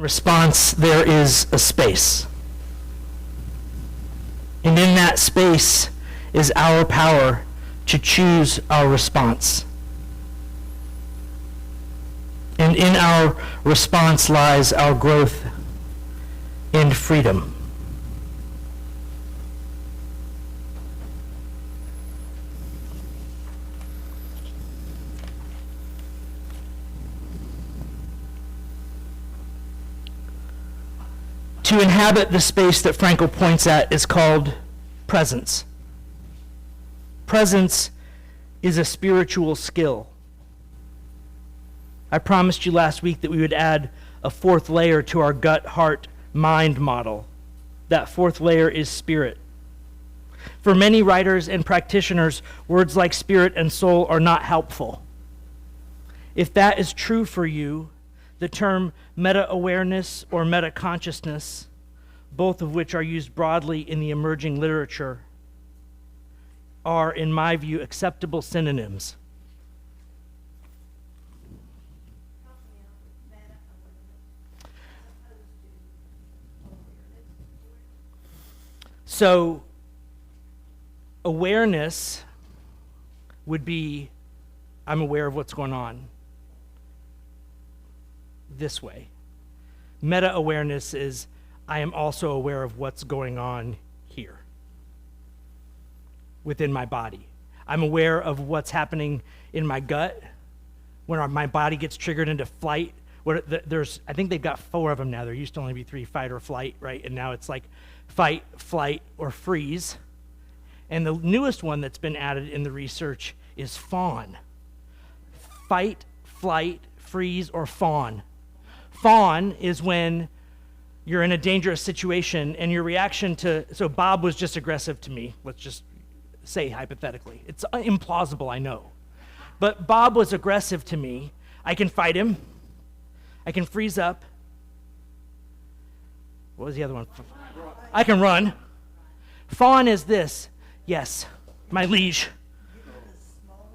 response, there is a space. And in that space is our power to choose our response. And in our response lies our growth and freedom. To inhabit the space that Frankl points at is called presence. Presence is a spiritual skill. I promised you last week that we would add a fourth layer to our gut, heart, mind model. That fourth layer is spirit. For many writers and practitioners, words like spirit and soul are not helpful. If that is true for you, the term meta-awareness or meta-consciousness, both of which are used broadly in the emerging literature, are, in my view, acceptable synonyms. So, awareness would be, I'm aware of what's going on this way. Meta-awareness is, I am also aware of what's going on here within my body. I'm aware of what's happening in my gut when my body gets triggered into flight. I think they've got 4 of them now. There used to only be 3, fight or flight, right? And now it's like fight, flight, or freeze. And the newest one that's been added in the research is fawn. Fight, flight, freeze, or fawn. Fawn is when you're in a dangerous situation and your reaction to, so Bob was just aggressive to me, let's just say hypothetically. It's implausible, I know. But Bob was aggressive to me. I can fight him. I can freeze up. What was the other one? I can run. Fawn is this. Yes, my liege.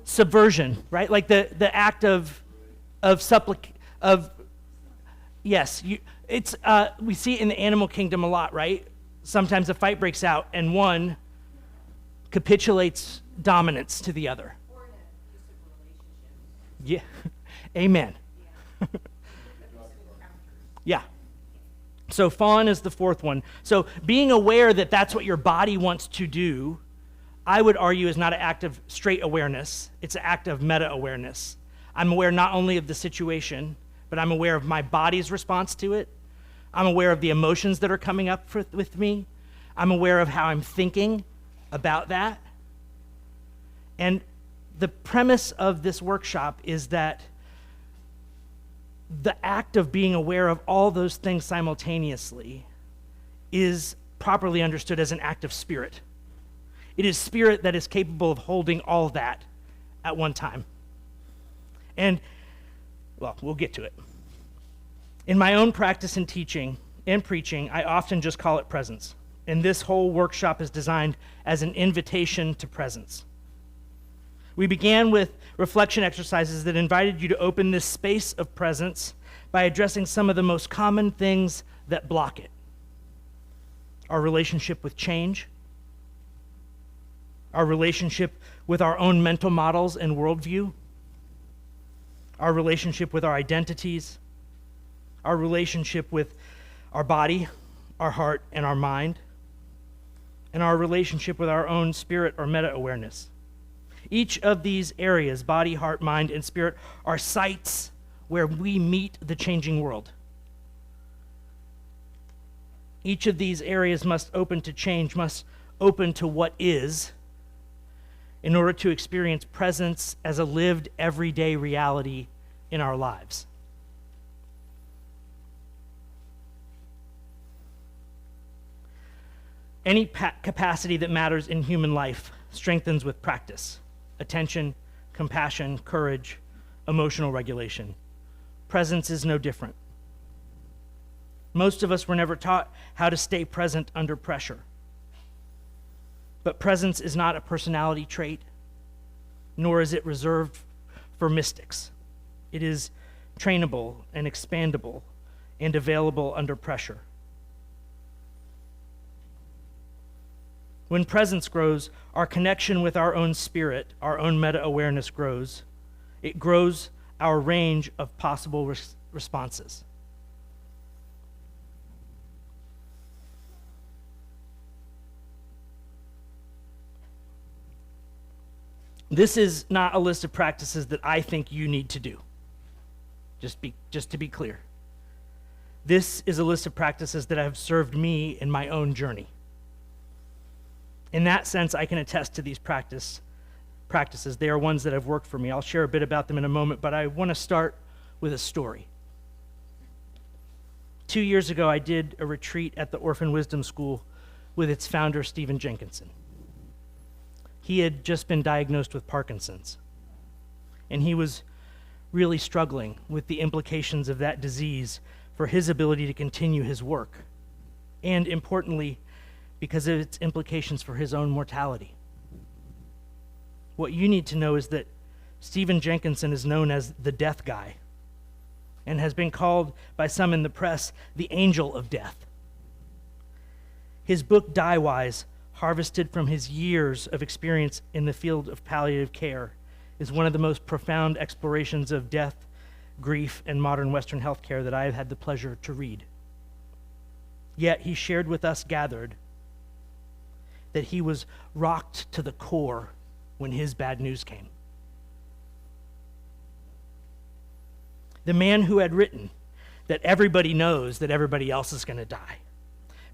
Subversion, right? Like the act of yes, we see it in the animal kingdom a lot, right? Sometimes a fight breaks out and one capitulates dominance to the other. Or in a relationship. Yeah, amen. Yeah. So fawn is the fourth one. So being aware that that's what your body wants to do, I would argue is not an act of straight awareness. It's an act of meta-awareness. I'm aware not only of the situation, but I'm aware of my body's response to it. I'm aware of the emotions that are coming up with me. I'm aware of how I'm thinking about that. And the premise of this workshop is that the act of being aware of all those things simultaneously is properly understood as an act of spirit. It is spirit that is capable of holding all that at one time. And, well, we'll get to it. In my own practice in teaching and preaching, I often just call it presence. And this whole workshop is designed as an invitation to presence. We began with reflection exercises that invited you to open this space of presence by addressing some of the most common things that block it. Our relationship with change, our relationship with our own mental models and worldview, our relationship with our identities, our relationship with our body, our heart, and our mind, and our relationship with our own spirit or meta-awareness. Each of these areas, body, heart, mind, and spirit, are sites where we meet the changing world. Each of these areas must open to change, must open to what is, in order to experience presence as a lived everyday reality in our lives. Any capacity that matters in human life strengthens with practice. Attention, compassion, courage, emotional regulation. Presence is no different. Most of us were never taught how to stay present under pressure. But presence is not a personality trait, nor is it reserved for mystics. It is trainable and expandable and available under pressure. When presence grows, our connection with our own spirit, our own meta-awareness grows. It grows our range of possible responses. This is not a list of practices that I think you need to do. Just to be clear. This is a list of practices that have served me in my own journey. In that sense, I can attest to these practices. They are ones that have worked for me. I'll share a bit about them in a moment, but I want to start with a story. 2 years ago, I did a retreat at the Orphan Wisdom School with its founder, Stephen Jenkinson. He had just been diagnosed with Parkinson's, and he was really struggling with the implications of that disease for his ability to continue his work, and importantly, because of its implications for his own mortality. What you need to know is that Stephen Jenkinson is known as the death guy and has been called by some in the press the angel of death. His book, Die Wise, harvested from his years of experience in the field of palliative care, is one of the most profound explorations of death, grief, and modern Western healthcare that I have had the pleasure to read. Yet he shared with us gathered that he was rocked to the core when his bad news came. The man who had written that everybody knows that everybody else is going to die,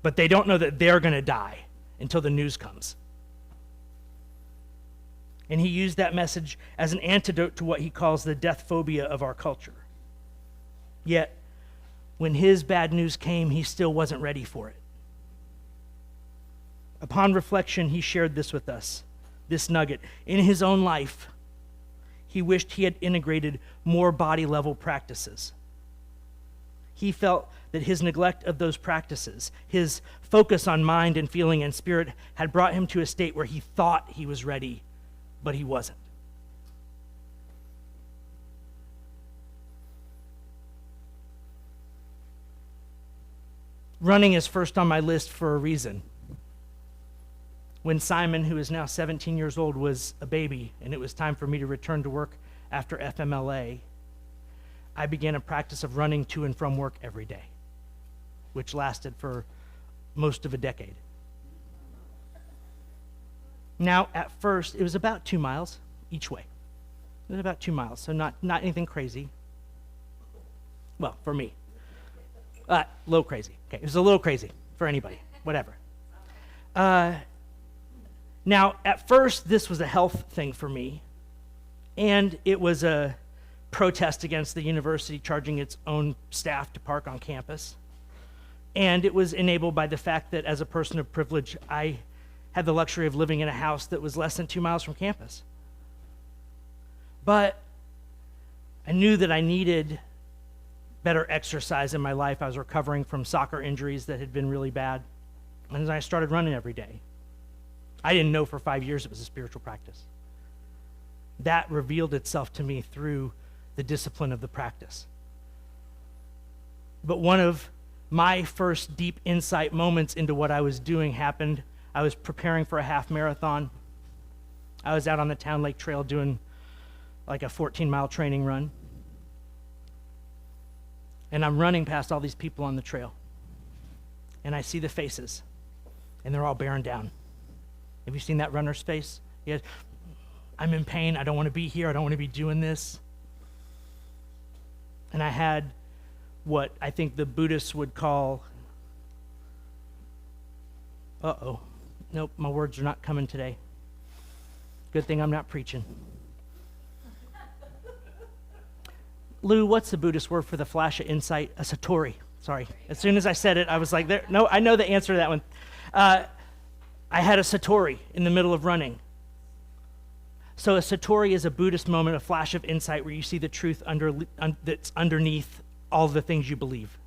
but they don't know that they're going to die until the news comes. And he used that message as an antidote to what he calls the death phobia of our culture. Yet, when his bad news came, he still wasn't ready for it. Upon reflection, he shared this with us, this nugget. In his own life, he wished he had integrated more body-level practices. He felt that his neglect of those practices, his focus on mind and feeling and spirit, had brought him to a state where he thought he was ready, but he wasn't. Running is first on my list for a reason. When Simon, who is now 17 years old, was a baby, and it was time for me to return to work after FMLA, I began a practice of running to and from work every day, which lasted for most of a decade. Now, at first, it was about 2 miles each way. It was about 2 miles, so not anything crazy. Well, for me. A little crazy. Okay, it was a little crazy for anybody, whatever. Now, at first, this was a health thing for me, and it was a protest against the university charging its own staff to park on campus. And it was enabled by the fact that as a person of privilege, I had the luxury of living in a house that was less than 2 miles from campus. But I knew that I needed better exercise in my life. I was recovering from soccer injuries that had been really bad. And I started running every day. I didn't know for 5 years it was a spiritual practice. That revealed itself to me through the discipline of the practice. But one of my first deep insight moments into what I was doing happened. I was preparing for a half marathon. I was out on the Town Lake Trail doing like a 14-mile training run. And I'm running past all these people on the trail. And I see the faces, and they're all bearing down. Have you seen that runner's face? Yeah. I'm in pain. I don't want to be here. I don't want to be doing this. And I had what I think the Buddhists would call, nope, my words are not coming today. Good thing I'm not preaching. Lou, what's the Buddhist word for the flash of insight? A satori. Sorry. As soon as I said it, I was like, no, I know the answer to that one. I had a satori in the middle of running. So a satori is a Buddhist moment, a flash of insight where you see the truth that's underneath all the things you believe.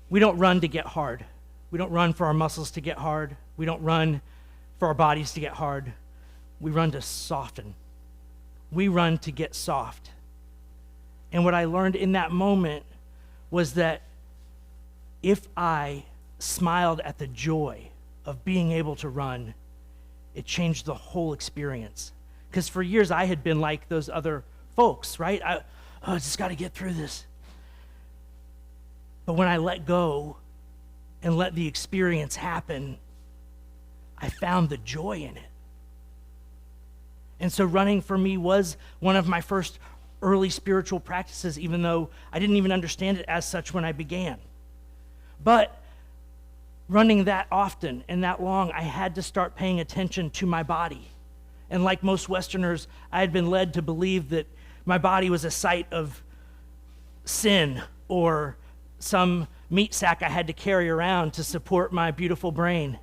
We don't run to get hard. We don't run for our muscles to get hard. We don't run for our bodies to get hard. We run to soften. We run to get soft. And what I learned in that moment was that if I smiled at the joy of being able to run, it changed the whole experience. Because for years I had been like those other folks, right? I just got to get through this. But when I let go and let the experience happen, I found the joy in it. And so running for me was one of my first early spiritual practices, even though I didn't even understand it as such when I began. But running that often and that long, I had to start paying attention to my body. And like most Westerners, I had been led to believe that my body was a site of sin or some meat sack I had to carry around to support my beautiful brain.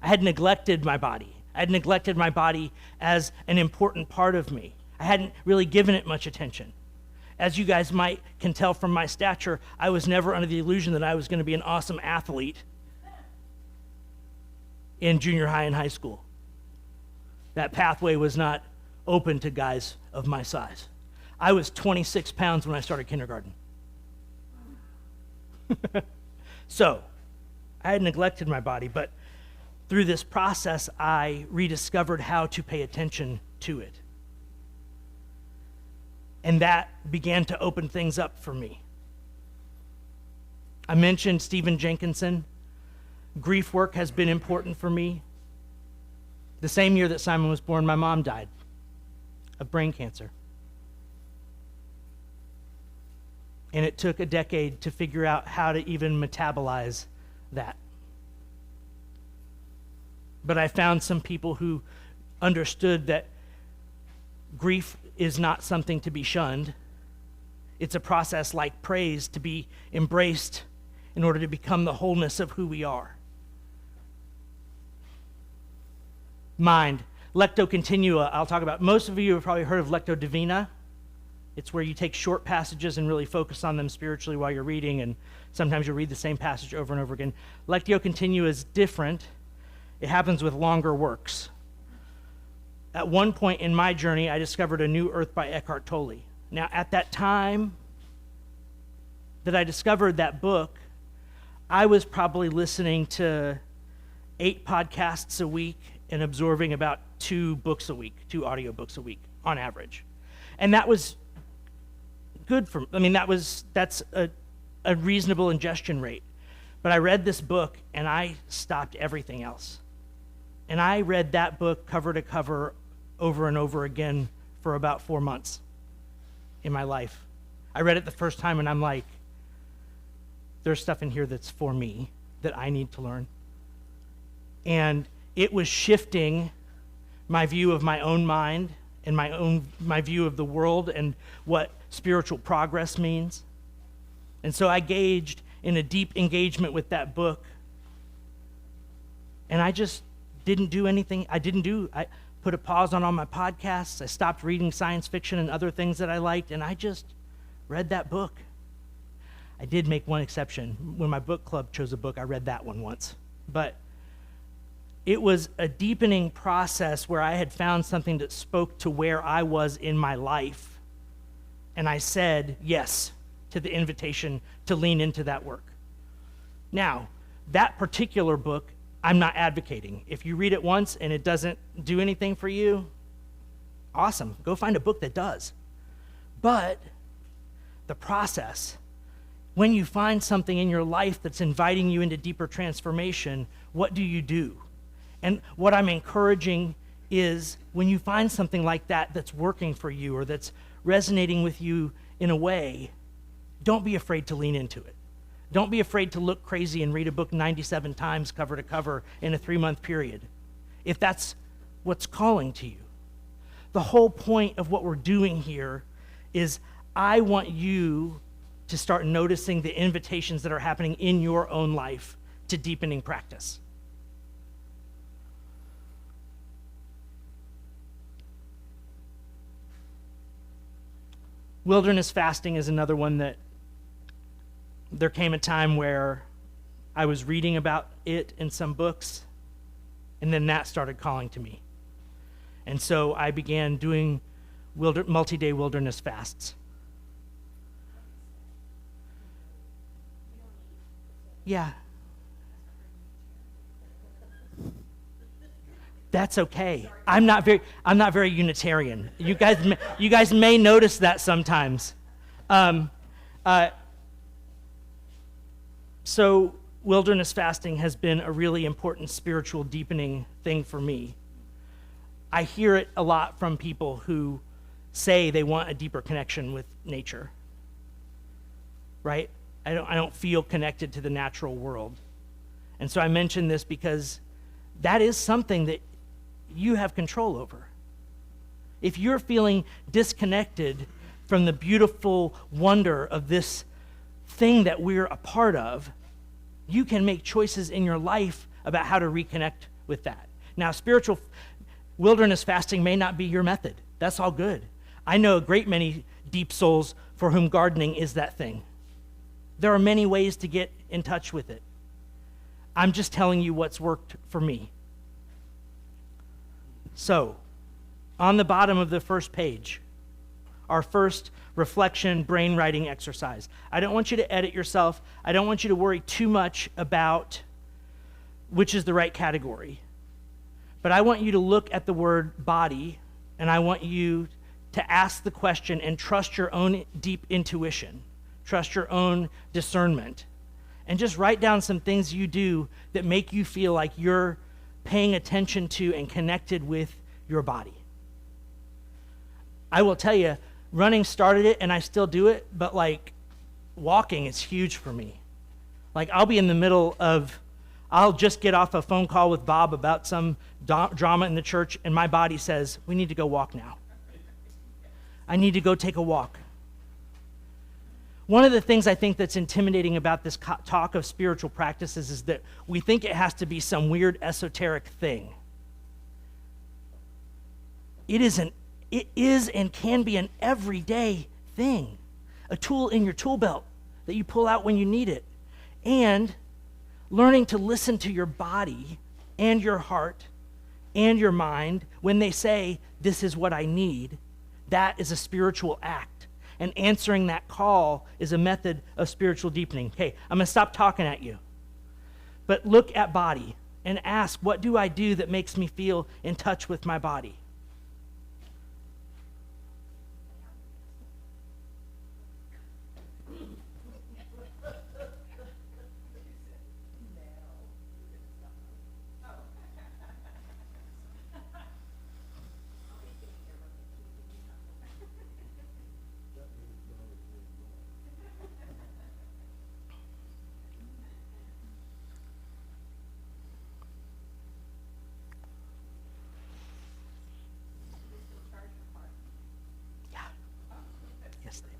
I had neglected my body. I had neglected my body as an important part of me. I hadn't really given it much attention. As you guys can tell from my stature, I was never under the illusion that I was going to be an awesome athlete in junior high and high school. That pathway was not open to guys of my size. I was 26 pounds when I started kindergarten. So, I had neglected my body, but through this process, I rediscovered how to pay attention to it. And that began to open things up for me. I mentioned Stephen Jenkinson. Grief work has been important for me. The same year that Simon was born, my mom died of brain cancer. And it took a decade to figure out how to even metabolize that. But I found some people who understood that grief is not something to be shunned. It's a process like praise to be embraced in order to become the wholeness of who we are. Mind. Lectio continua, I'll talk about. Most of you have probably heard of Lectio Divina. It's where you take short passages and really focus on them spiritually while you're reading, and sometimes you read the same passage over and over again. Lectio continua is different. It happens with longer works. At one point in my journey, I discovered A New Earth by Eckhart Tolle. Now, at that time that I discovered that book, I was probably listening to 8 podcasts a week and absorbing about 2 books a week, 2 audiobooks a week on average. And that was good for me. I mean, that's a reasonable ingestion rate. But I read this book and I stopped everything else. And I read that book cover to cover over and over again for about 4 months in my life. I read it the first time and I'm like, there's stuff in here that's for me that I need to learn. And it was shifting my view of my own mind and my view of the world and what spiritual progress means. And so I engaged in a deep engagement with that book. And I just didn't do anything. I put a pause on all my podcasts. I stopped reading science fiction and other things that I liked, and I just read that book. I did make one exception. When my book club chose a book, I read that one once. But it was a deepening process where I had found something that spoke to where I was in my life. And I said yes to the invitation to lean into that work. Now, that particular book, I'm not advocating. If you read it once and it doesn't do anything for you, awesome. Go find a book that does. But the process, when you find something in your life that's inviting you into deeper transformation, what do you do? And what I'm encouraging is when you find something like that that's working for you or that's resonating with you in a way, don't be afraid to lean into it. Don't be afraid to look crazy and read a book 97 times cover to cover in a 3-month period, if that's what's calling to you. The whole point of what we're doing here is I want you to start noticing the invitations that are happening in your own life to deepening practice. Wilderness fasting is another one that there came a time where I was reading about it in some books, and then that started calling to me. And so I began doing multi-day wilderness fasts. Yeah. That's okay. I'm not very Unitarian. You guys may notice that sometimes. So wilderness fasting has been a really important spiritual deepening thing for me. I hear it a lot from people who say they want a deeper connection with nature. Right? I don't feel connected to the natural world. And so I mention this because that is something that you have control over. If you're feeling disconnected from the beautiful wonder of this thing that we're a part of, you can make choices in your life about how to reconnect with that. Now, spiritual wilderness fasting may not be your method. That's all good. I know a great many deep souls for whom gardening is that thing. There are many ways to get in touch with it. I'm just telling you what's worked for me. So, on the bottom of the first page, our first reflection brain writing exercise. I don't want you to edit yourself. I don't want you to worry too much about which is the right category. But I want you to look at the word body, and I want you to ask the question and trust your own deep intuition. Trust your own discernment. And just write down some things you do that make you feel like you're paying attention to and connected with your body. I will tell you, running started it and I still do it, but like walking is huge for me. Like I'll be in the middle of, I'll just get off a phone call with Bob about some drama in the church and my body says, we need to go walk now. I need to go take a walk. One of the things I think that's intimidating about this talk of spiritual practices is that we think it has to be some weird esoteric thing. It is and can be an everyday thing, a tool in your tool belt that you pull out when you need it. And learning to listen to your body and your heart and your mind when they say, this is what I need, that is a spiritual act. And answering that call is a method of spiritual deepening. Okay, I'm going to stop talking at you. But look at body and ask, what do I do that makes me feel in touch with my body? Yes, they do.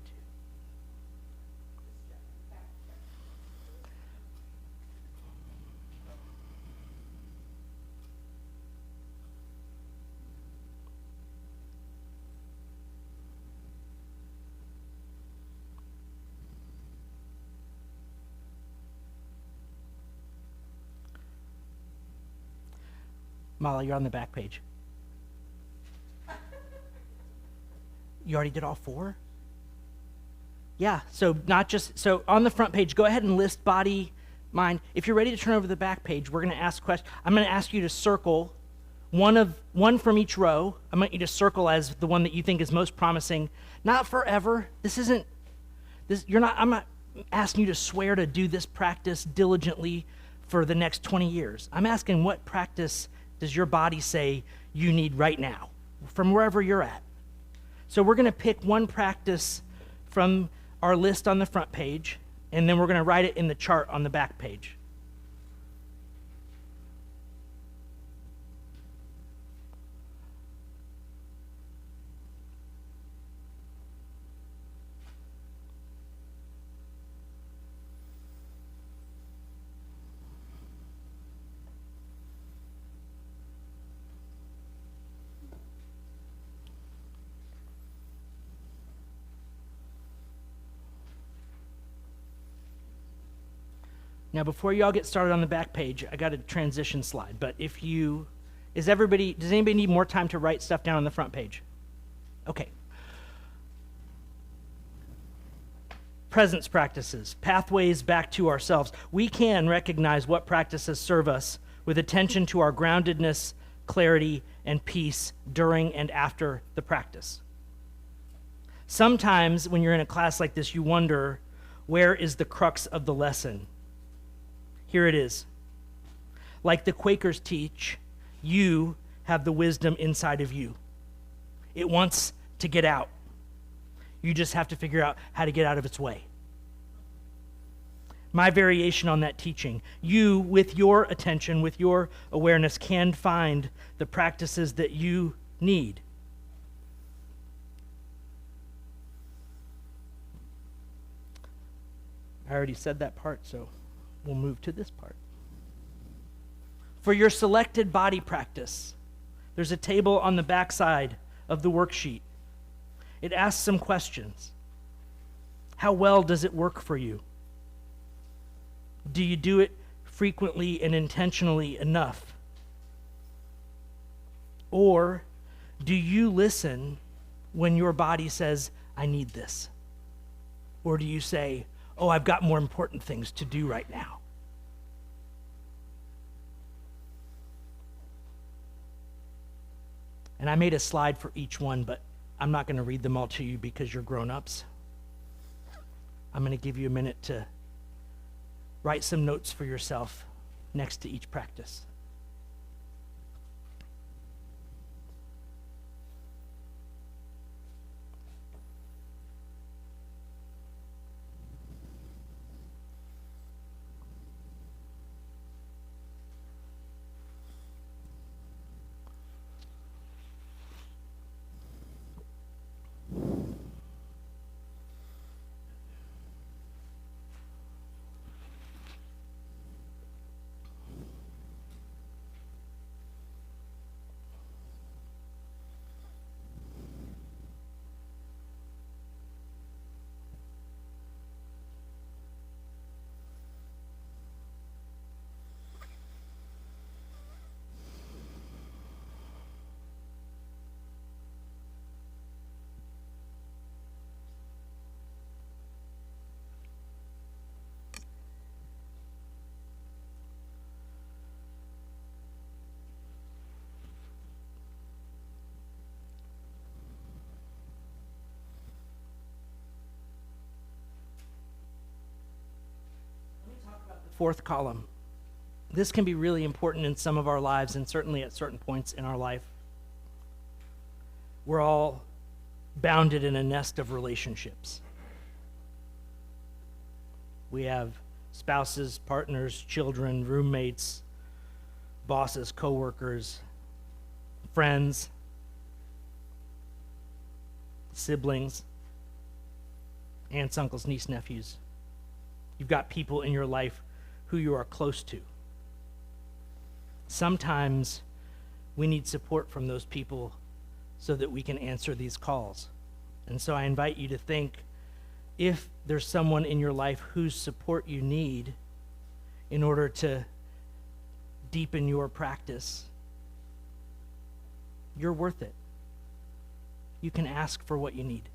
Molly, you're on the back page. You already did all four? Yeah, so on the front page, go ahead and list body, mind. If you're ready to turn over the back page, we're going to ask questions. I'm going to ask you to circle one from each row. I want you to circle as the one that you think is most promising. Not forever. I'm not asking you to swear to do this practice diligently for the next 20 years. I'm asking, what practice does your body say you need right now from wherever you're at? So we're going to pick one practice from our list on the front page, and then we're going to write it in the chart on the back page. Now, before you all get started on the back page, I got a transition slide. But does anybody need more time to write stuff down on the front page? Okay. presence practices, pathways back to ourselves. We can recognize what practices serve us with attention to our groundedness, clarity, and peace during and after the practice. Sometimes when you're in a class like this, you wonder, where is the crux of the lesson? Here it is. Like the Quakers teach, you have the wisdom inside of you. It wants to get out. You just have to figure out how to get out of its way. My variation on that teaching, you, with your attention, with your awareness, can find the practices that you need. I already said that part, so we'll move to this part. For your selected body practice, there's a table on the backside of the worksheet. It asks some questions. How well does it work for you? Do you do it frequently and intentionally enough? Or do you listen when your body says, I need this? Or do you say, oh, I've got more important things to do right now? And I made a slide for each one, but I'm not going to read them all to you because you're grown-ups. I'm going to give you a minute to write some notes for yourself next to each practice. Fourth column. This can be really important in some of our lives and certainly at certain points in our life. We're all bounded in a nest of relationships. We have spouses, partners, children, roommates, bosses, coworkers, friends, siblings, aunts, uncles, nieces, nephews. You've got people in your life who you are close to. Sometimes we need support from those people so that we can answer these calls. And so I invite you to think, if there's someone in your life whose support you need in order to deepen your practice, you're worth it. You can ask for what you need.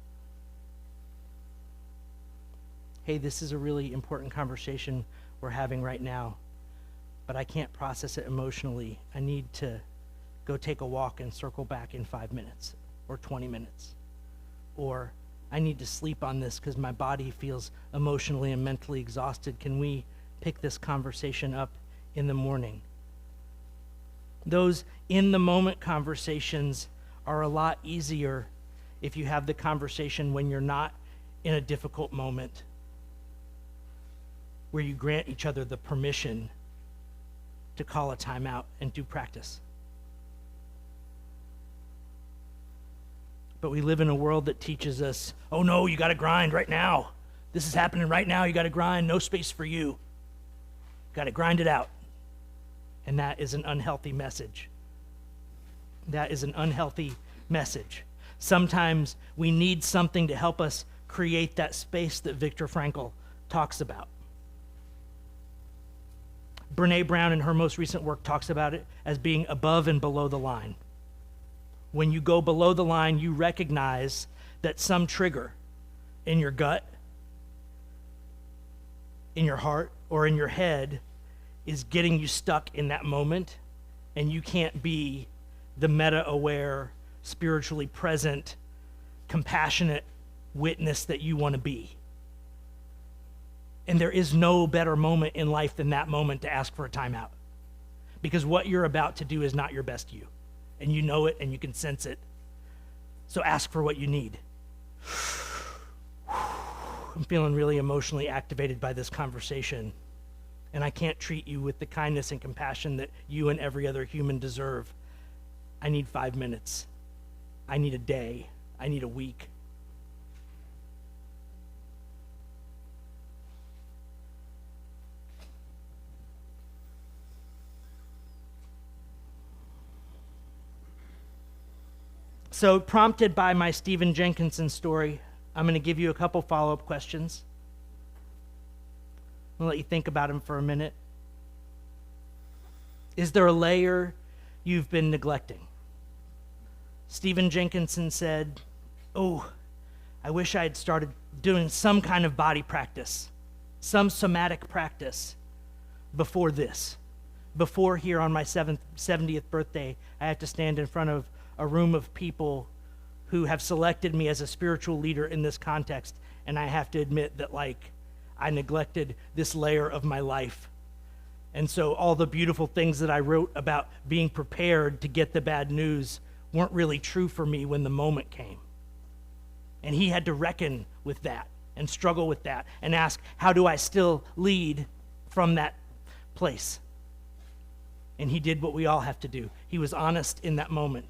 Hey, this is a really important conversation we're having right now, but I can't process it emotionally. I need to go take a walk and circle back in 5 minutes or 20 minutes. Or I need to sleep on this because my body feels emotionally and mentally exhausted. Can we pick this conversation up in the morning? Those in-the-moment conversations are a lot easier if you have the conversation when you're not in a difficult moment, where you grant each other the permission to call a timeout and do practice. But we live in a world that teaches us, oh no, you gotta grind right now. This is happening right now, you gotta grind, no space for you. Gotta grind it out. And that is an unhealthy message. That is an unhealthy message. Sometimes we need something to help us create that space that Viktor Frankl talks about. Brene Brown, in her most recent work, talks about it as being above and below the line. When you go below the line, you recognize that some trigger in your gut in your heart or in your head is getting you stuck in that moment, and you can't be the meta-aware, spiritually present, compassionate witness that you want to be. And there is no better moment in life than that moment to ask for a timeout. Because what you're about to do is not your best you. And you know it and you can sense it. So ask for what you need. I'm feeling really emotionally activated by this conversation. And I can't treat you with the kindness and compassion that you and every other human deserve. I need 5 minutes. I need a day. I need a week. So, prompted by my Stephen Jenkinson story, I'm going to give you a couple follow-up questions. I'm going to let you think about them for a minute. Is there a layer you've been neglecting? Stephen Jenkinson said, "Oh, I wish I had started doing some kind of body practice, some somatic practice before this. Before here on my 70th birthday, I have to stand in front of a room of people who have selected me as a spiritual leader in this context, and I have to admit that, I neglected this layer of my life. And so all the beautiful things that I wrote about being prepared to get the bad news weren't really true for me when the moment came." And he had to reckon with that and struggle with that and ask, how do I still lead from that place? And he did what we all have to do. He was honest in that moment.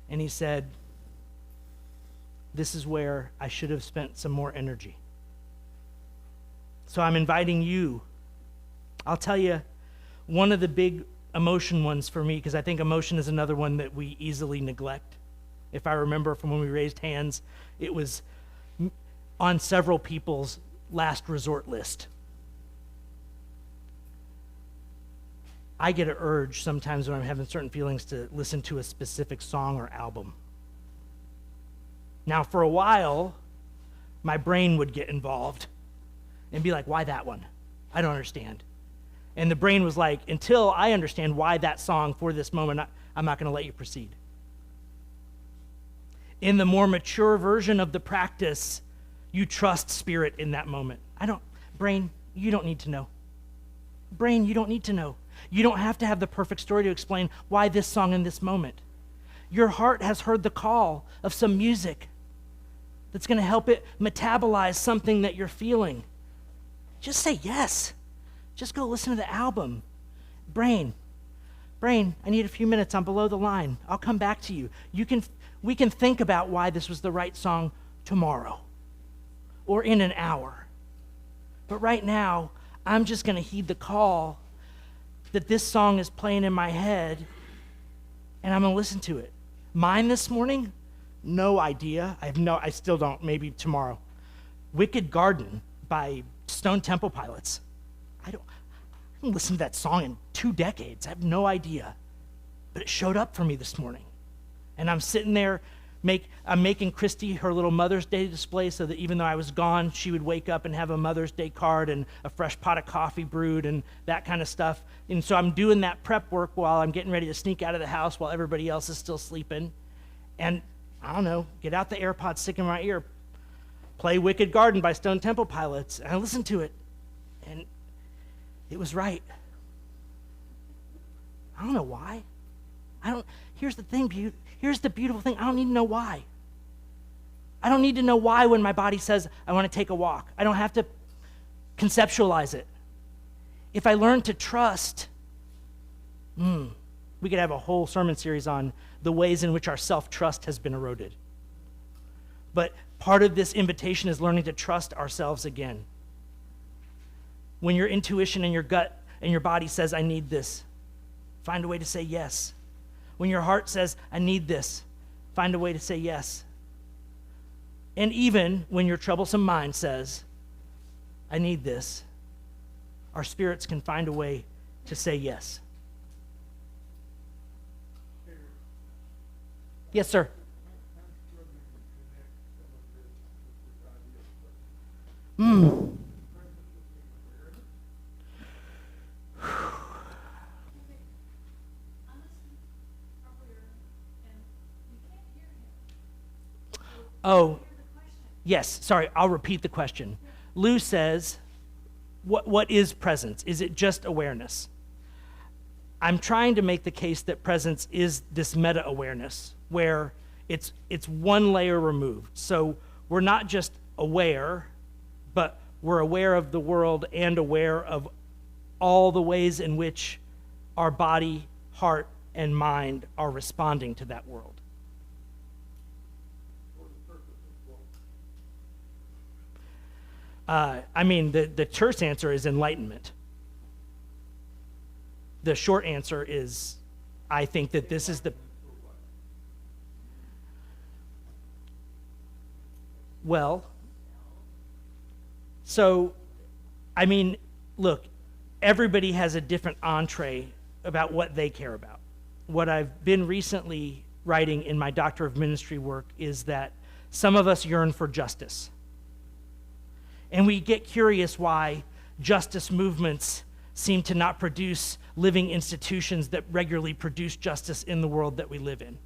And he said, this is where I should have spent some more energy. So I'm inviting you. I'll tell you one of the big emotion ones for me, because I think emotion is another one that we easily neglect. If I remember from when we raised hands, it was on several people's last resort list. I get an urge sometimes when I'm having certain feelings to listen to a specific song or album. Now, for a while, my brain would get involved and be like, why that one? I don't understand. And the brain was like, until I understand why that song for this moment, I'm not going to let you proceed. In the more mature version of the practice, you trust spirit in that moment. Brain, you don't need to know. Brain, you don't need to know. You don't have to have the perfect story to explain why this song in this moment. Your heart has heard the call of some music that's going to help it metabolize something that you're feeling. Just say yes. Just go listen to the album. Brain, I need a few minutes. I'm below the line. I'll come back to you. We can think about why this was the right song tomorrow or in an hour. But right now, I'm just going to heed the call that this song is playing in my head, and I'm going to listen to it. Mine this morning? No idea. I still don't. Maybe tomorrow. Wicked Garden by Stone Temple Pilots. I haven't listened to that song in 2 decades. I have no idea. But it showed up for me this morning. And I'm sitting there, I'm making Christy her little Mother's Day display so that even though I was gone, she would wake up and have a Mother's Day card and a fresh pot of coffee brewed and that kind of stuff. And so I'm doing that prep work while I'm getting ready to sneak out of the house while everybody else is still sleeping. And I don't know, get out the AirPods, stick in my ear, play Wicked Garden by Stone Temple Pilots. And I listened to it, and it was right. I don't know why. Here's the thing, here's the beautiful thing. I don't need to know why. I don't need to know why when my body says I want to take a walk. I don't have to conceptualize it. If I learn to trust, we could have a whole sermon series on the ways in which our self-trust has been eroded. But part of this invitation is learning to trust ourselves again. When your intuition and your gut and your body says, I need this, find a way to say yes. When your heart says, I need this, find a way to say yes. And even when your troublesome mind says, I need this, our spirits can find a way to say yes. Yes, sir. Oh, yes, sorry, I'll repeat the question. Lou says, what is presence? Is it just awareness? I'm trying to make the case that presence is this meta-awareness, where it's one layer removed. So we're not just aware, but we're aware of the world and aware of all the ways in which our body, heart, and mind are responding to that world. I mean, the terse answer is enlightenment. The short answer is, I think that this is the... Well, so, I mean, look, everybody has a different entree about what they care about. What I've been recently writing in my Doctor of Ministry work is that some of us yearn for justice. And we get curious why justice movements seem to not produce living institutions that regularly produce justice in the world that we live in.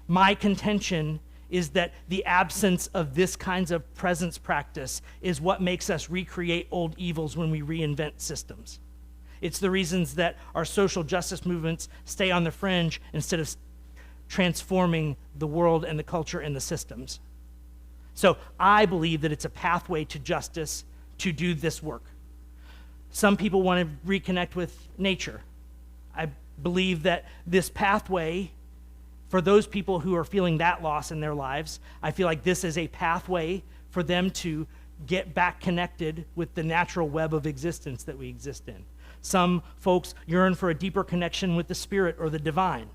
My contention is that the absence of this kinds of presence practice is what makes us recreate old evils when we reinvent systems. It's the reasons that our social justice movements stay on the fringe instead of transforming the world and the culture and the systems. So I believe that it's a pathway to justice to do this work. Some people want to reconnect with nature. I believe that this pathway, for those people who are feeling that loss in their lives, I feel like this is a pathway for them to get back connected with the natural web of existence that we exist in. Some folks yearn for a deeper connection with the spirit or the divine.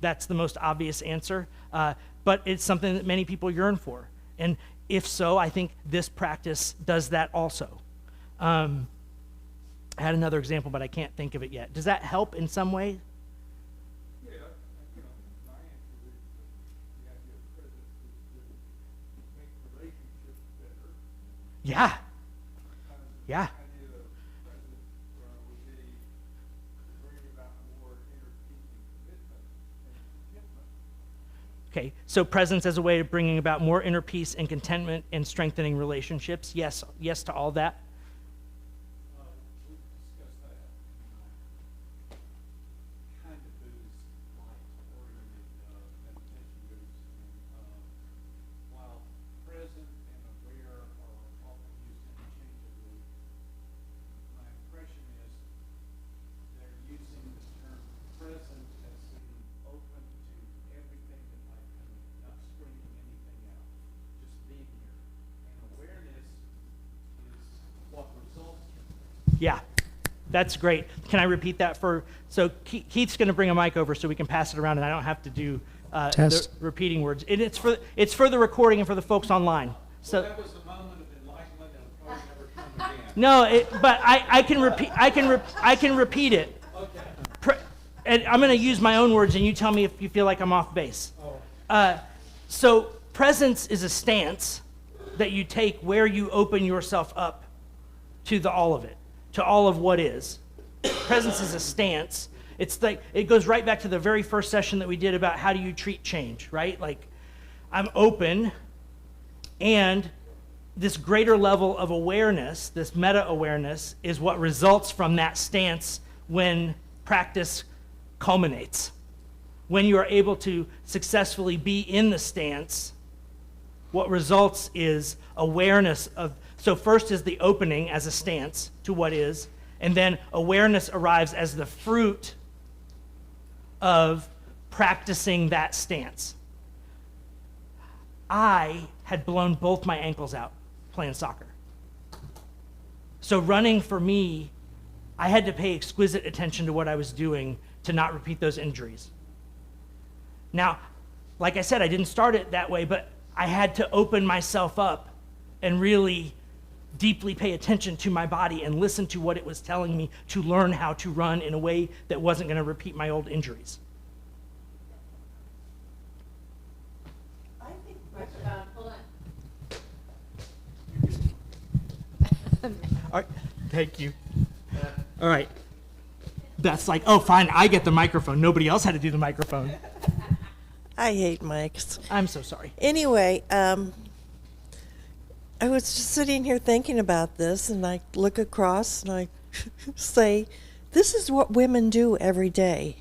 That's the most obvious answer, but it's something that many people yearn for. And if so, I think this practice does that also. I had another example, but I can't think of it yet. Does that help in some way? Yeah, my answer is the idea of presence is to make relationships better. Yeah. Yeah. The idea of presence would be to bring about more inner peace and commitment and contentment. Okay, so presence as a way of bringing about more inner peace and contentment and strengthening relationships. Yes, yes to all that. We discussed that. Kind of Buddhist light-oriented meditation groups. While present and aware are often used interchangeably, my impression is they're using the term present as being open to everything that might come in, not screening anything out, just being here. And awareness is what results from it. Yeah, that's great. Can I repeat that so Keith's going to bring a mic over so we can pass it around and I don't have to do the Test. repeating words. And it's for the recording and for the folks online. So That was a moment of enlightenment and it'll probably never come again. no, but I can repeat it. Okay. And I'm going to use my own words and you tell me if you feel like I'm off base. So presence is a stance that you take where you open yourself up to all of it, to all of what is. Presence is a stance. It's like, it goes right back to the very first session that we did about how do you treat change, right? Like, I'm open, and this greater level of awareness, this meta-awareness, is what results from that stance when practice culminates. When you are able to successfully be in the stance, what results is awareness of, so first is the opening as a stance to what is, and then awareness arrives as the fruit of practicing that stance. I had blown both my ankles out playing soccer. So running for me, I had to pay exquisite attention to what I was doing to not repeat those injuries. Now, like I said, I didn't start it that way, but I had to open myself up and really deeply pay attention to my body and listen to what it was telling me to learn how to run in a way that wasn't going to repeat my old injuries. I think, hold on. All right, thank you. All right. That's like, oh, fine, I get the microphone. Nobody else had to do the microphone. I hate mics. I'm so sorry. Anyway, I was just sitting here thinking about this, and I look across and I say, this is what women do every day.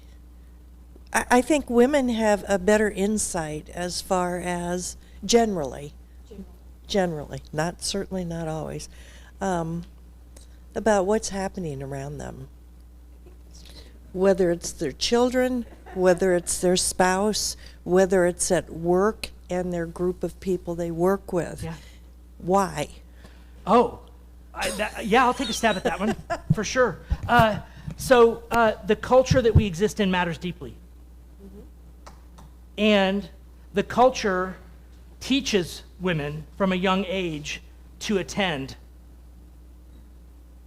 I think women have a better insight as far as generally, not certainly not always, about what's happening around them. Whether it's their children, whether it's their spouse, whether it's at work and their group of people they work with. Yeah. Why? Oh, yeah, I'll take a stab at that one for sure. So the culture that we exist in matters deeply. And the culture teaches women from a young age to attend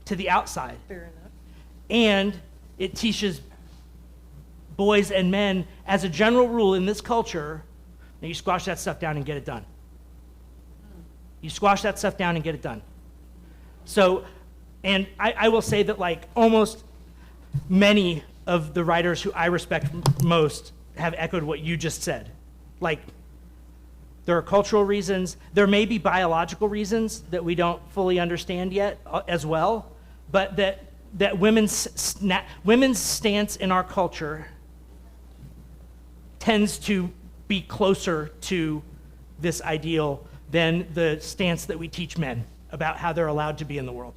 to the outside. Fair enough. And it teaches boys and men, as a general rule in this culture, now you squash that stuff down and get it done. You squash that stuff down and get it done. So, and I will say that like almost many of the writers who I respect most have echoed what you just said. Like, there are cultural reasons. There may be biological reasons that we don't fully understand yet as well, but that women's stance in our culture tends to be closer to this ideal than the stance that we teach men about how they're allowed to be in the world.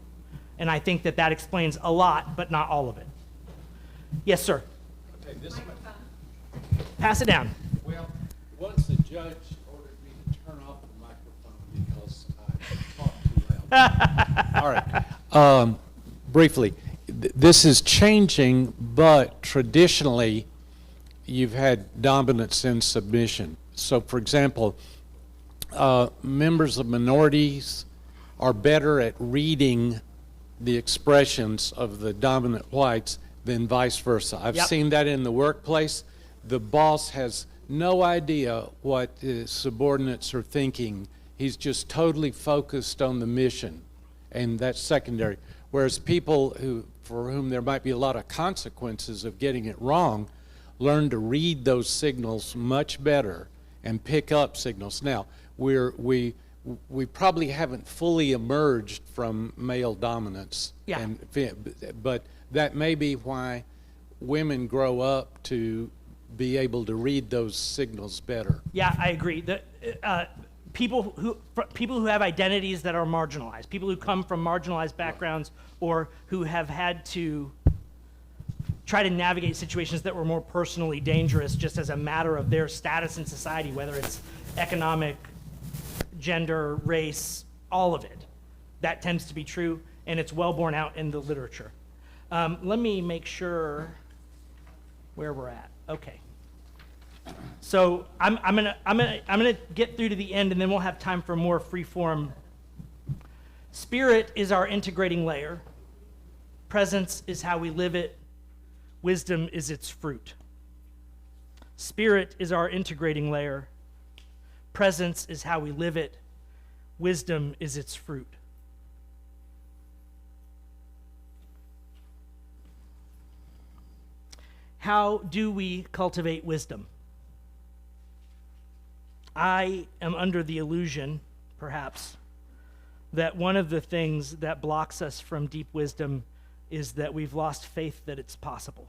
And I think that explains a lot, but not all of it. Yes, sir. Okay, this one. Pass it down. Well, once the judge ordered me to turn off the microphone because I talked too loud. All right. Briefly, this is changing, but traditionally, you've had dominance and submission. So, for example, members of minorities are better at reading the expressions of the dominant whites than vice versa. I've Yep. seen that in the workplace. The boss has no idea what the subordinates are thinking. He's just totally focused on the mission, and that's secondary. Whereas people for whom there might be a lot of consequences of getting it wrong, learn to read those signals much better and pick up signals. Now, we probably haven't fully emerged from male dominance, Yeah. but that may be why women grow up to be able to read those signals better. Yeah, I agree. People who have identities that are marginalized, people who come from marginalized backgrounds or who have had to try to navigate situations that were more personally dangerous just as a matter of their status in society, whether it's economic, gender, race, all of it. That tends to be true, and it's well borne out in the literature. Let me make sure where we're at. Okay. So I'm gonna get through to the end, and then we'll have time for more free form. Spirit is our integrating layer. Presence is how we live it. Wisdom is its fruit. Spirit is our integrating layer. Presence is how we live it. Wisdom is its fruit. How do we cultivate wisdom? I am under the illusion, perhaps, that one of the things that blocks us from deep wisdom is that we've lost faith that it's possible.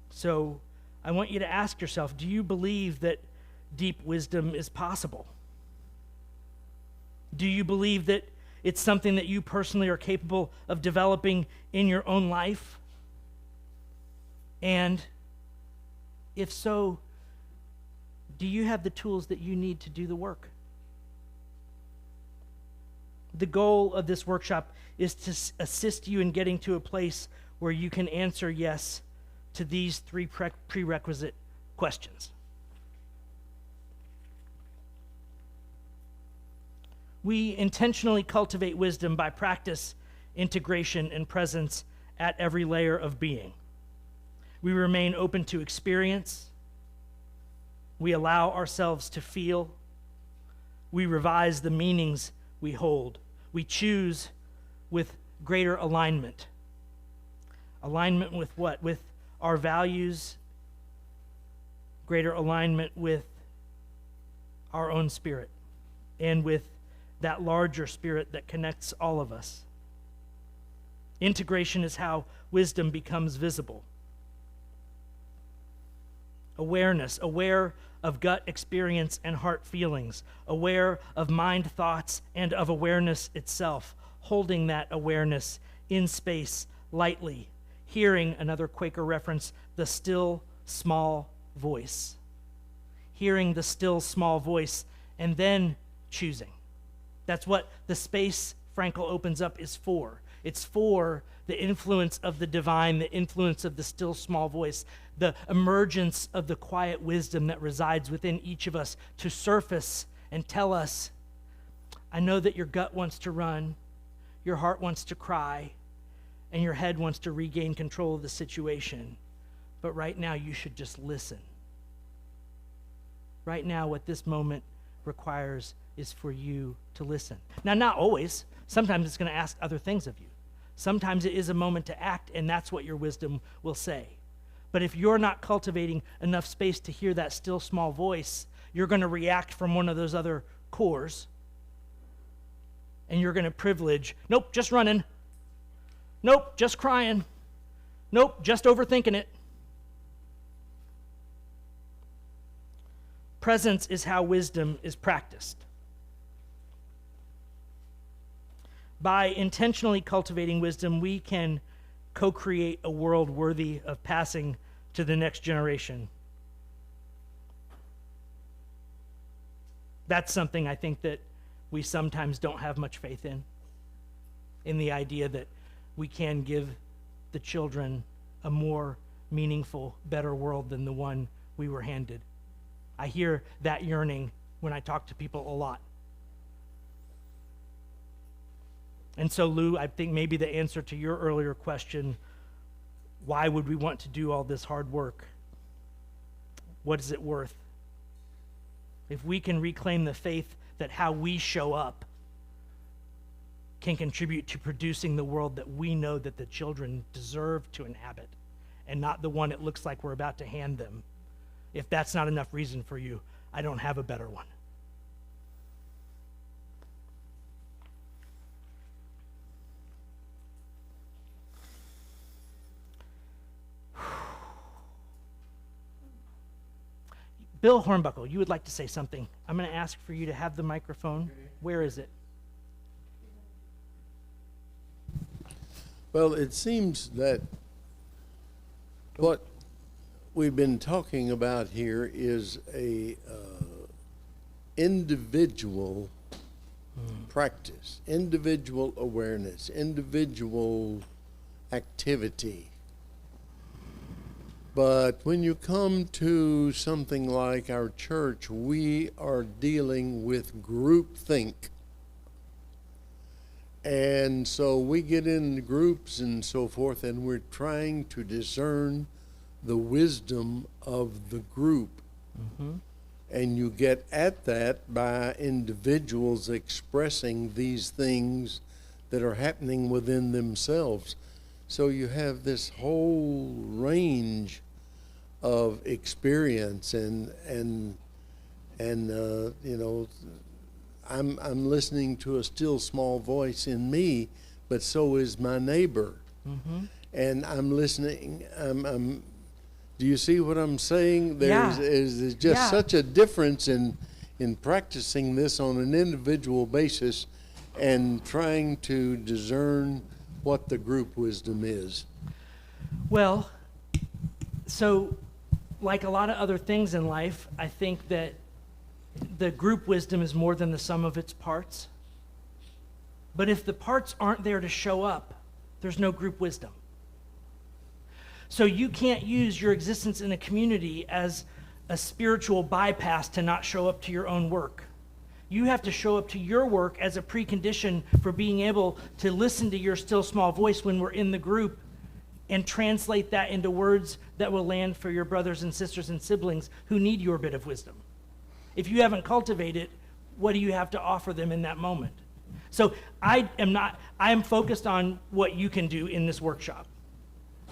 So I want you to ask yourself, do you believe that deep wisdom is possible? Do you believe that it's something that you personally are capable of developing in your own life? And if so, do you have the tools that you need to do the work? The goal of this workshop is to assist you in getting to a place where you can answer yes to these three prerequisite questions. We intentionally cultivate wisdom by practice, integration, and presence at every layer of being. We remain open to experience. We allow ourselves to feel. We revise the meanings we hold. We choose with greater alignment. Alignment with what? With our values, greater alignment with our own spirit, and with that larger spirit that connects all of us. Integration is how wisdom becomes visible. Awareness, aware of gut experience and heart feelings, aware of mind thoughts and of awareness itself, holding that awareness in space lightly, hearing, another Quaker reference, the still small voice. Hearing the still small voice and then choosing. That's what the space Frankel opens up is for. It's for the influence of the divine, the influence of the still small voice, the emergence of the quiet wisdom that resides within each of us to surface and tell us, I know that your gut wants to run, your heart wants to cry, and your head wants to regain control of the situation. But right now, you should just listen. Right now, what this moment requires is for you to listen. Now, not always. Sometimes it's going to ask other things of you. Sometimes it is a moment to act, and that's what your wisdom will say. But if you're not cultivating enough space to hear that still small voice, you're going to react from one of those other cores, and you're going to privilege, nope, just running. Nope, just crying. Nope, just overthinking it. Presence is how wisdom is practiced. By intentionally cultivating wisdom, we can co-create a world worthy of passing to the next generation. That's something I think that we sometimes don't have much faith in the idea that we can give the children a more meaningful, better world than the one we were handed. I hear that yearning when I talk to people a lot. And so, Lou, I think maybe the answer to your earlier question, why would we want to do all this hard work? What is it worth? If we can reclaim the faith that how we show up can contribute to producing the world that we know that the children deserve to inhabit, and not the one it looks like we're about to hand them, if that's not enough reason for you, I don't have a better one. Bill Hornbuckle, you would like to say something. I'm going to ask for you to have the microphone. Okay. Where is it? Well, it seems that what we've been talking about here is a individual practice, individual awareness, individual activity. But when you come to something like our church, we are dealing with groupthink. And so we get in groups and so forth, and we're trying to discern the wisdom of the group. Mm-hmm. And you get at that by individuals expressing these things that are happening within themselves. So you have this whole range of experience, and you know, I'm listening to a still small voice in me, but so is my neighbor. Mm-hmm. And I'm listening. Do you see what I'm saying? There's just such a difference in practicing this on an individual basis and trying to discern what the group wisdom is. Well, so like a lot of other things in life, I think that the group wisdom is more than the sum of its parts. But if the parts aren't there to show up, there's no group wisdom. So you can't use your existence in a community as a spiritual bypass to not show up to your own work. You have to show up to your work as a precondition for being able to listen to your still small voice when we're in the group and translate that into words that will land for your brothers and sisters and siblings who need your bit of wisdom. If you haven't cultivated, what do you have to offer them in that moment? So I am focused on what you can do in this workshop.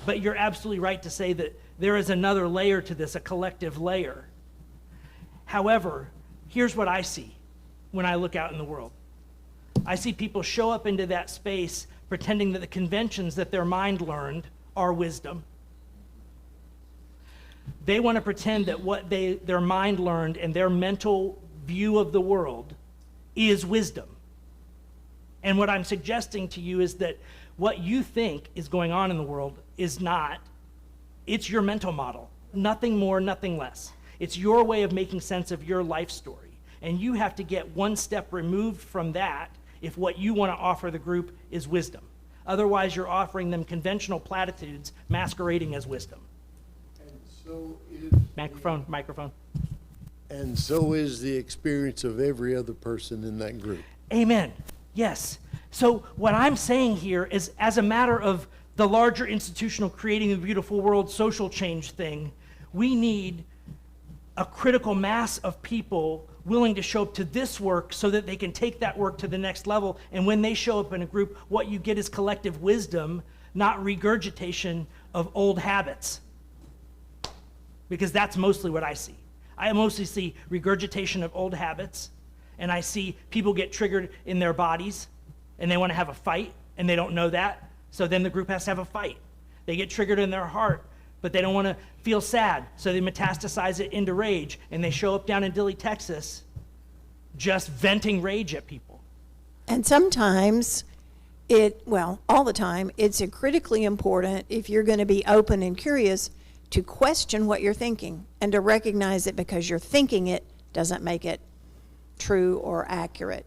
But you're absolutely right to say that there is another layer to this, a collective layer. However, here's what I see when I look out in the world. I see people show up into that space pretending that the conventions that their mind learned are wisdom. They want to pretend that what their mind learned and their mental view of the world is wisdom. And what I'm suggesting to you is that what you think is going on in the world is not. It's your mental model. Nothing more, nothing less. It's your way of making sense of your life story. And you have to get one step removed from that if what you want to offer the group is wisdom. Otherwise, you're offering them conventional platitudes masquerading as wisdom. And so is Microphone. And so is the experience of every other person in that group. Amen. Yes. So what I'm saying here is, as a matter of the larger institutional creating a beautiful world social change thing, we need a critical mass of people willing to show up to this work so that they can take that work to the next level. And when they show up in a group, what you get is collective wisdom, not regurgitation of old habits. Because that's mostly what I see. I mostly see regurgitation of old habits, and I see people get triggered in their bodies, and they want to have a fight, and they don't know that, so then the group has to have a fight. They get triggered in their heart, but they don't want to feel sad, so they metastasize it into rage, and they show up down in Dilley, Texas, just venting rage at people. And sometimes all the time, it's critically important, if you're going to be open and curious, to question what you're thinking and to recognize that because you're thinking it doesn't make it true or accurate.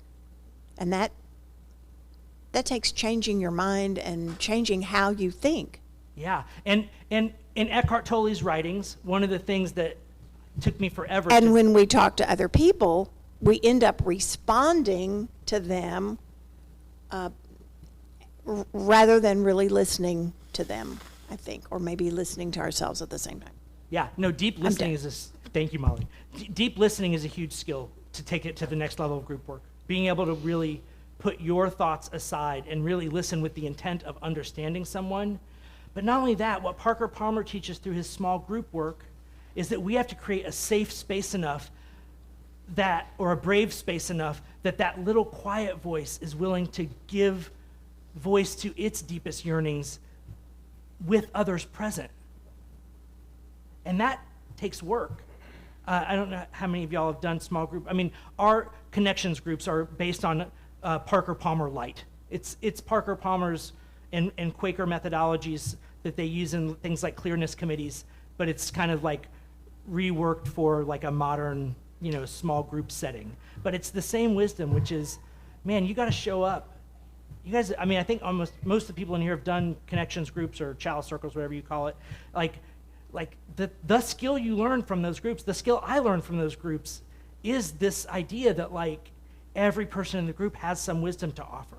And that takes changing your mind and changing how you think. Yeah, and in Eckhart Tolle's writings, one of the things that took me forever And when we talk to other people, we end up responding to them rather than really listening to them, I think, or maybe listening to ourselves at the same time. Yeah, no, deep listening thank you, Molly. Deep listening is a huge skill to take it to the next level of group work. Being able to really put your thoughts aside and really listen with the intent of understanding someone. But not only that, what Parker Palmer teaches through his small group work is that we have to create a safe space enough or a brave space enough that little quiet voice is willing to give voice to its deepest yearnings with others present. And that takes work. I don't know how many of y'all have done small group. I mean, our connections groups are based on Parker Palmer Light. It's Parker Palmer's and Quaker methodologies that they use in things like clearness committees, but it's kind of like reworked for like a modern, small group setting. But it's the same wisdom, which is, man, you got to show up. You guys, I mean, I think almost most of the people in here have done connections groups or chalice circles, whatever you call it. Like the skill you learn from those groups, the skill I learned from those groups is this idea that like every person in the group has some wisdom to offer.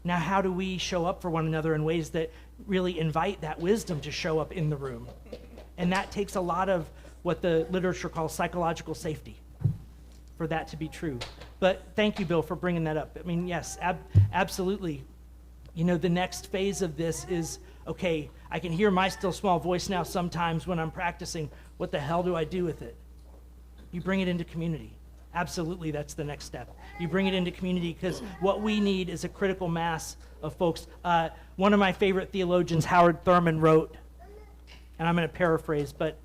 Now, how do we show up for one another in ways that really invite that wisdom to show up in the room? And that takes a lot of what the literature calls psychological safety for that to be true. But thank you, Bill, for bringing that up. I mean, yes, absolutely. The next phase of this is, okay, I can hear my still small voice now sometimes when I'm practicing. What the hell do I do with it? You bring it into community. Absolutely, that's the next step. You bring it into community because what we need is a critical mass of folks. One of my favorite theologians, Howard Thurman, wrote, and I'm going to paraphrase, but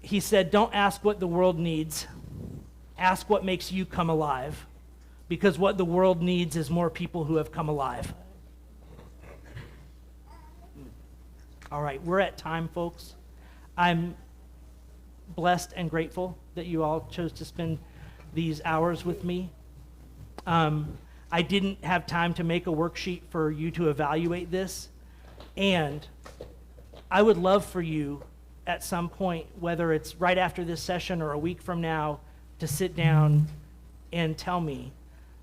he said, don't ask what the world needs. Ask what makes you come alive. Because what the world needs is more people who have come alive. All right, we're at time, folks. I'm blessed and grateful that you all chose to spend these hours with me. I didn't have time to make a worksheet for you to evaluate this, and I would love for you at some point, whether it's right after this session or a week from now, to sit down and tell me,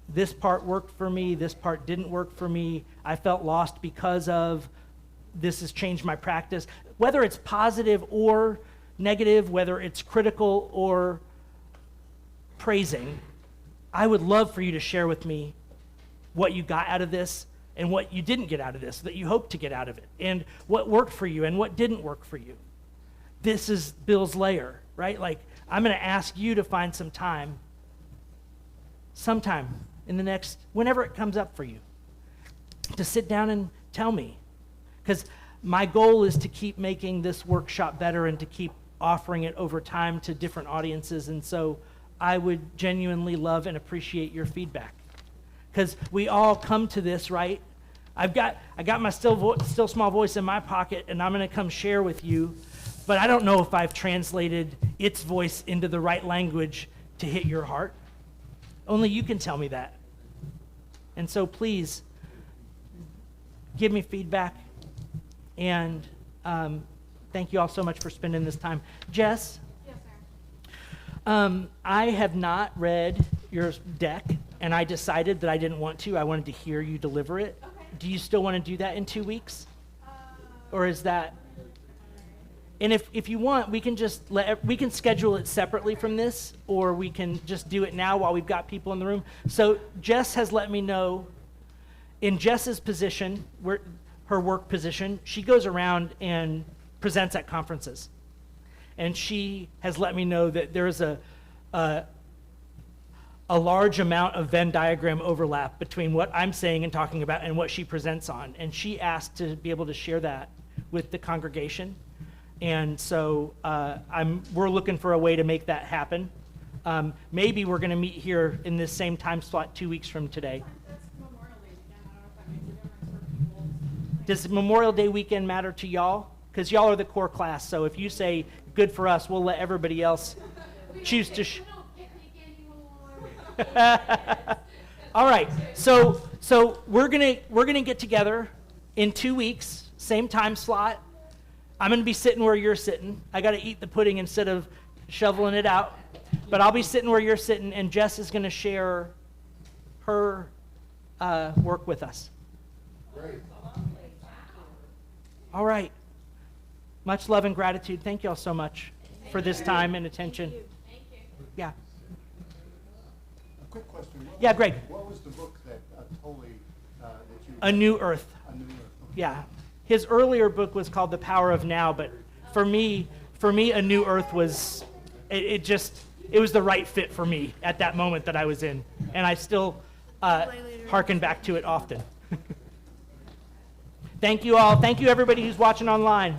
this part worked for me, this part didn't work for me, I felt lost because of, this has changed my practice. Whether it's positive or negative, whether it's critical or praising, I would love for you to share with me what you got out of this and what you didn't get out of this, that you hope to get out of it, and what worked for you and what didn't work for you. This is Bill's layer, right? Like, I'm going to ask you to find some time, sometime in the next, whenever it comes up for you, to sit down and tell me. Because my goal is to keep making this workshop better and to keep offering it over time to different audiences. And so I would genuinely love and appreciate your feedback. Because we all come to this, right? I got my still small voice in my pocket, and I'm going to come share with you. But I don't know if I've translated its voice into the right language to hit your heart. Only you can tell me that. And so please, give me feedback. And thank you all so much for spending this time. Jess? Yes, sir. I have not read your deck, and I decided that I didn't want to. I wanted to hear you deliver it. Okay. Do you still want to do that in 2 weeks? Or is that... And if you want, we can just we can schedule it separately from this, or we can just do it now while we've got people in the room. So Jess has let me know, in Jess's position, her work position, she goes around and presents at conferences. And she has let me know that there's a large amount of Venn diagram overlap between what I'm saying and talking about and what she presents on. And she asked to be able to share that with the congregation. And so we're looking for a way to make that happen. Maybe we're going to meet here in this same time slot 2 weeks from today. That's Memorial Day weekend. I don't know if that makes a difference for people. Does Memorial Day weekend matter to y'all? Because y'all are the core class. So if you say good for us, we'll let everybody else choose to. We don't picnic anymore. All right. So we're gonna get together in 2 weeks, same time slot. I'm going to be sitting where you're sitting. I got to eat the pudding instead of shoveling it out. But I'll be sitting where you're sitting, and Jess is going to share her work with us. Great. All right. Much love and gratitude. Thank you all so much for this time and attention. Thank you. Yeah. A quick question. Yeah, Greg. What was the book that totally, that you... A New Earth. A New Earth. Yeah. His earlier book was called The Power of Now, but for me, A New Earth was, it was the right fit for me at that moment that I was in. And I still hearken back to it often. Thank you all. Thank you everybody who's watching online.